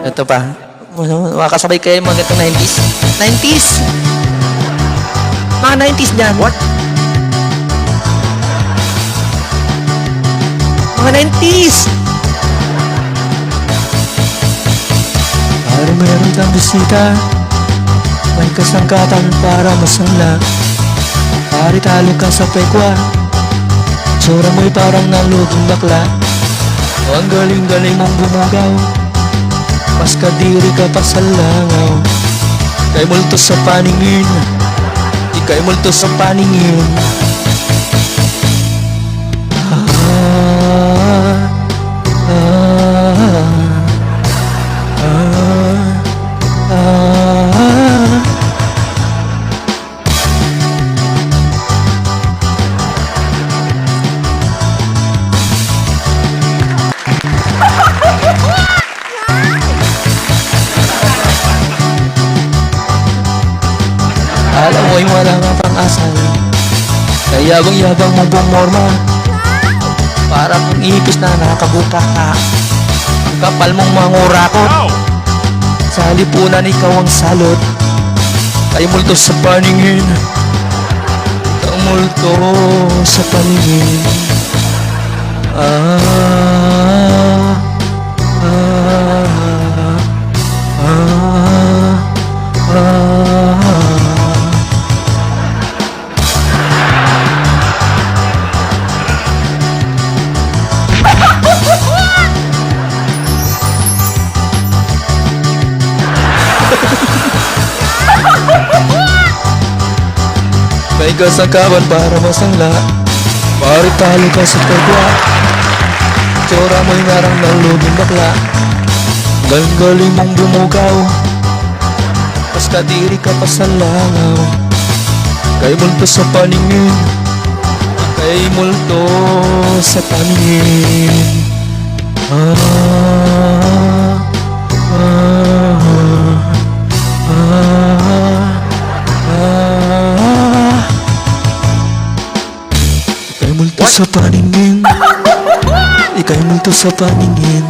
Ito pa. Makasabay kayo mga ganitong 90s. 90s! Mga 90s dyan. What? Mga 90s! Parang meron kang bisita, may kasangkatan para masala. Pari talo ka sa pekwa, tsura mo'y parang naluging bakla. Ang galing-galing mong bumugaw, mas kadiri ka pa sa langaw. Ika'y multo sa paningin, ika'y multo sa paningin. Alam mo'y wala nga pang-asal, kaya yabang mong bumorma. Para kung ipis na nakabuta ka, ang kapal mong mangurakot. Sa lipunan ikaw ang salot, kay multo sa paningin, ikaw multo sa paningin. May kasangkapan para masangla, pari talo ka sa kagwa. Tsura mo'y narang naluging bakla, galing-galing mong bumugaw, mas kadiri ka pa sa langaw. Kay multo sa paningin, kay multo sa paningin. Ika'y multo sa paningin, ika'y multo sa paningin,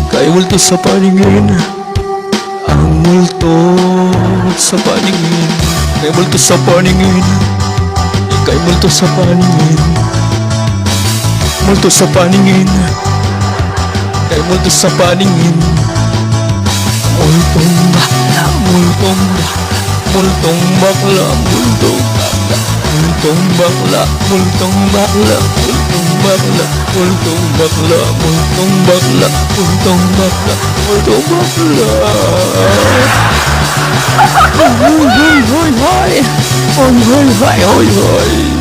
ika'y multo sa paningin, ang multo sa paningin. Ika'y multo sa paningin, ika'y multo sa paningin, multo sa paningin, ika'y multo sa paningin. Multong bakla, multong bakla, multong bakla, multong bakla, multong bakla, multong bakla, multong bakla, multong bakla, multong bakla, multong bakla, multong bakla. Hoy, hoy, hoy, hoy, hoy, hoy, hoy, hoy, hoy.